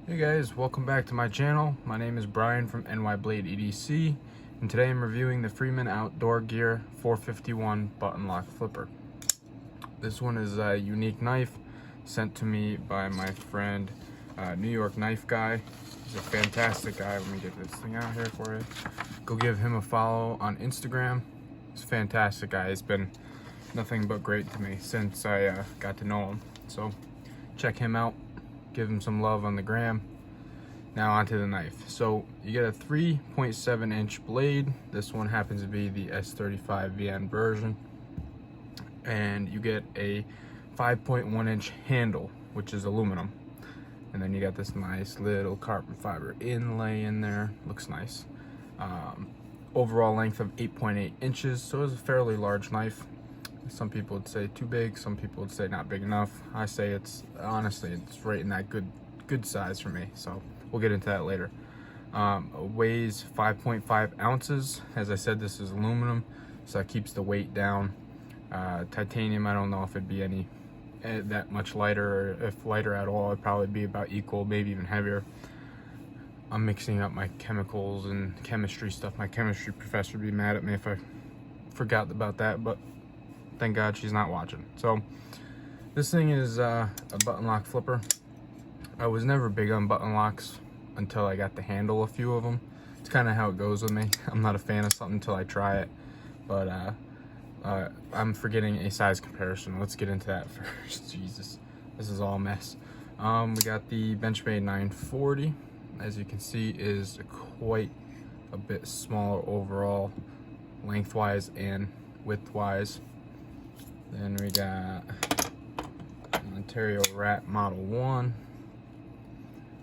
Hey guys, welcome back to my channel. My name is Brian from NY Blade EDC, and today I'm reviewing the Freeman Outdoor Gear 451 button lock flipper. This one is a unique knife sent to me by my friend, New York Knife Guy. He's a fantastic guy. Let me get this thing out here for you. Go give him a follow on Instagram. He's a fantastic guy. He's been nothing but great to me since I got to know him. So check him out. Give him some love on the gram. Now onto the knife. So you get a 3.7 inch blade. This one happens to be the S35 VN version. And you get a 5.1 inch handle, which is aluminum. And then you got this nice little carbon fiber inlay in there. Looks nice. Overall length of 8.8 inches. So it's a fairly large knife. Some people would say too big, some people would say not big enough. I say it's right in that good size for me, so we'll get into that later. Weighs 5.5 ounces. As I said, this is aluminum, so that keeps the weight down. Titanium, I don't know if it'd be any that much lighter, or if lighter at all. It'd probably be about equal, maybe even heavier. I'm mixing up my chemicals and chemistry stuff. My chemistry professor would be mad at me if I forgot about that, but thank God she's not watching. So this thing is a button lock flipper. I was never big on button locks until I got to handle a few of them. It's kind of how it goes with me. I'm not a fan of something until I try it. But I'm forgetting a size comparison. Let's get into that first. Jesus, this is all a mess. We got the Benchmade 940. As you can see, is quite a bit smaller overall, lengthwise and widthwise. Then we got an Ontario Rat Model 1,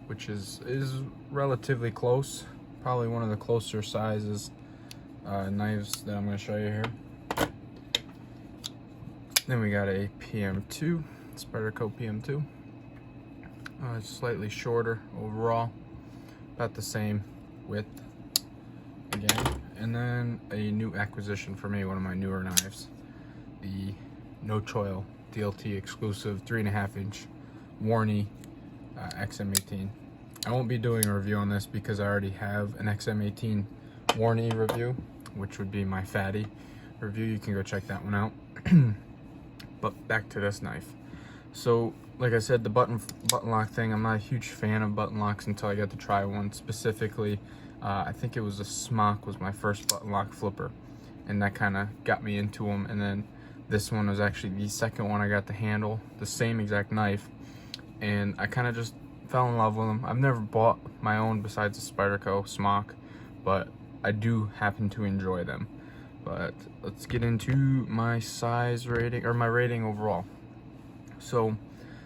which is relatively close. Probably one of the closer sizes knives that I'm going to show you here. Then we got a PM2, Spyderco PM2. It's slightly shorter overall, about the same width again. And then a new acquisition for me, one of my newer knives, the No Choil DLT exclusive 3.5 inch Warney XM18. I won't be doing a review on this because I already have an XM18 Warney review, which would be my fatty review. You can go check that one out. But back to this knife. So like I said, the button lock thing, I'm not a huge fan of button locks until I got to try one. Specifically, I think it was a Smock was my first button lock flipper, and that kind of got me into them. And then this one was actually the second one I got to handle, the same exact knife, and I kind of just fell in love with them. I've never bought my own besides the Spyderco Smock, but I do happen to enjoy them. But let's get into my size rating, or my rating overall. So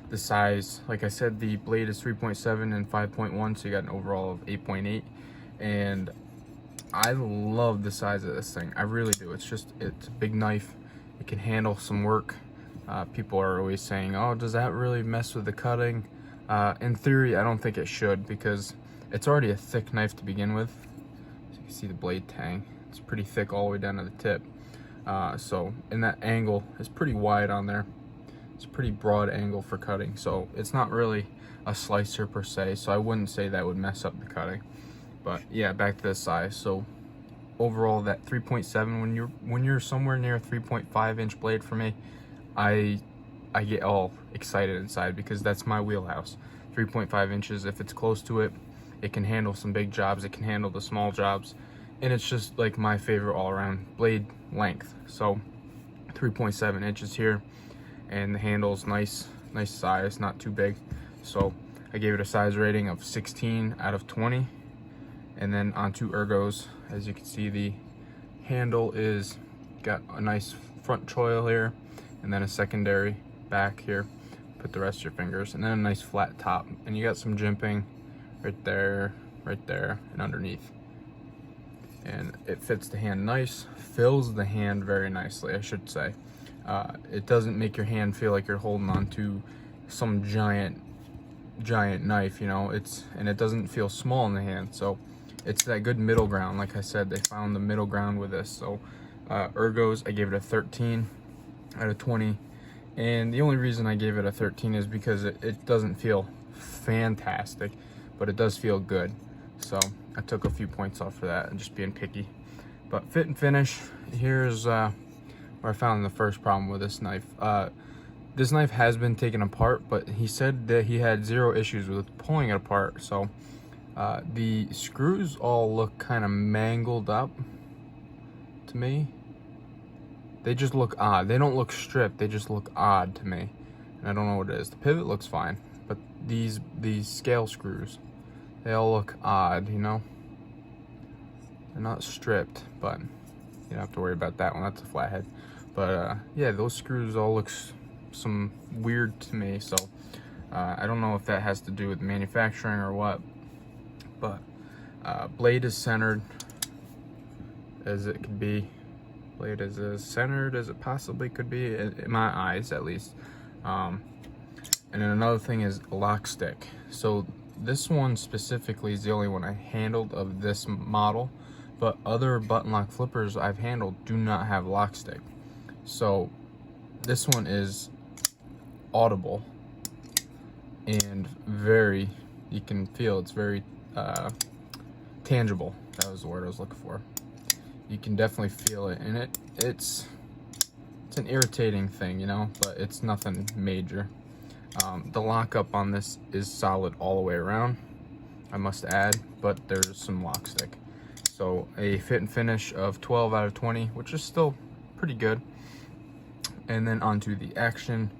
the size, like I said, the blade is 3.7 and 5.1, so you got an overall of 8.8, and I love the size of this thing. I really do. It's a big knife. It can handle some work. People are always saying, oh, does that really mess with the cutting? In theory, I don't think it should, because it's already a thick knife to begin with. So you can see the blade tang. It's pretty thick all the way down to the tip. And that angle is pretty wide on there. It's a pretty broad angle for cutting, so it's not really a slicer per se, so I wouldn't say that would mess up the cutting. But yeah, back to the size. So overall, that 3.7, when you're somewhere near a 3.5 inch blade for me, I get all excited inside, because that's my wheelhouse. 3.5 inches, if it's close to it, it can handle some big jobs, it can handle the small jobs, and it's just like my favorite all-around blade length. So 3.7 inches here, and the handle's nice size, not too big. So I gave it a size rating of 16 out of 20. And then onto Ergos. As you can see, the handle is got a nice front choil here, and then a secondary back here. Put the rest of your fingers, and then a nice flat top. And you got some jimping right there, and underneath. And it fits the hand nice, fills the hand very nicely, I should say. It doesn't make your hand feel like you're holding on to some giant knife, you know. And it doesn't feel small in the hand. So it's that good middle ground. Like I said, they found the middle ground with this. So Ergos, I gave it a 13 out of 20. And the only reason I gave it a 13 is because it doesn't feel fantastic, but it does feel good. So I took a few points off for that and just being picky. But fit and finish, here's where I found the first problem with this knife. This knife has been taken apart, but he said that he had 0 issues with pulling it apart. So the screws all look kind of mangled up to me. They just look odd. They don't look stripped, they just look odd to me. And I don't know what it is. The pivot looks fine, but these scale screws, they all look odd, you know? They're not stripped, but you don't have to worry about that one. That's a flathead. But yeah, those screws all look some weird to me. So I don't know if that has to do with manufacturing or what. But blade is centered as it could be. Blade is as centered as it possibly could be, in my eyes at least. And then another thing is lock stick. So this one specifically is the only one I handled of this model, but other button lock flippers I've handled do not have lock stick. So this one is audible and very, you can feel it's very tangible. That was the word I was looking for. You can definitely feel it, and it's an irritating thing, you know, but it's nothing major. The lockup on this is solid all the way around, I must add, but there's some lock stick. So a fit and finish of 12 out of 20, which is still pretty good. And then onto the action.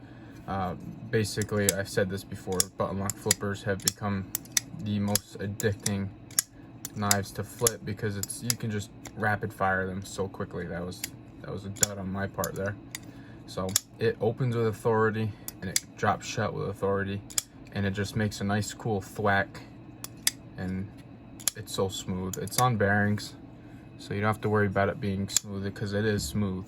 Basically, I've said this before, button lock flippers have become the most addicting knives to flip because you can just rapid fire them so quickly. That was a dud on my part there. So it opens with authority and it drops shut with authority, and it just makes a nice cool thwack, and it's so smooth. It's on bearings, so you don't have to worry about it being smooth because it is smooth.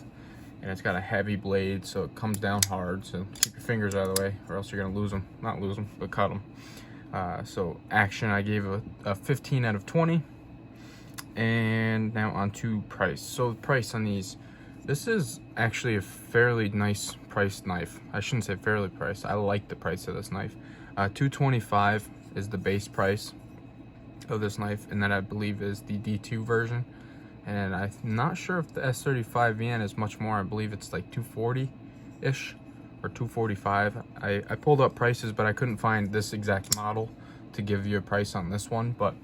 And it's got a heavy blade, so it comes down hard, so keep your fingers out of the way or else you're gonna lose them. Not lose them, but cut them. So action, I gave a 15 out of 20. And now on to price. So price on these, this is actually a fairly nice priced knife. I shouldn't say fairly priced, I like the price of this knife. $225 is the base price of this knife, and that I believe is the D2 version. And I'm not sure if the S35 VN is much more. I believe it's like 240-ish or 245. I pulled up prices, but I couldn't find this exact model to give you a price on this one. But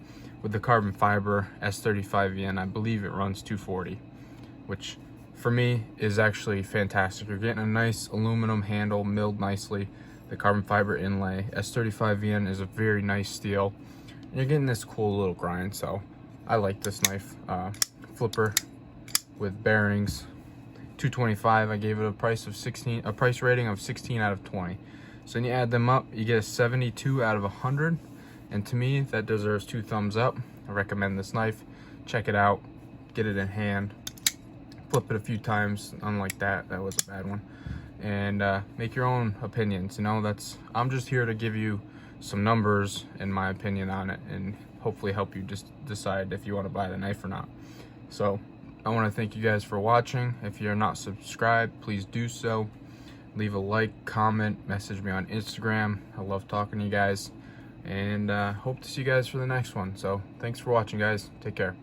with the carbon fiber S35 VN, I believe it runs 240, which for me is actually fantastic. You're getting a nice aluminum handle milled nicely, the carbon fiber inlay. S35 VN is a very nice steel, and you're getting this cool little grind. So I like this knife. Flipper with bearings, $225. I gave it a price rating of 16 out of 20. So when you add them up, you get a 72 out of 100, and to me that deserves 2 thumbs up. I recommend this knife. Check it out, get it in hand, flip it a few times. Unlike that was a bad one. And make your own opinions. You know, I'm just here to give you some numbers and my opinion on it, and hopefully help you just decide if you want to buy the knife or not. So I want to thank you guys for watching. If you're not subscribed, please do so. Leave a like, comment, message me on Instagram. I love talking to you guys, and hope to see you guys for the next one. So thanks for watching, guys. Take care.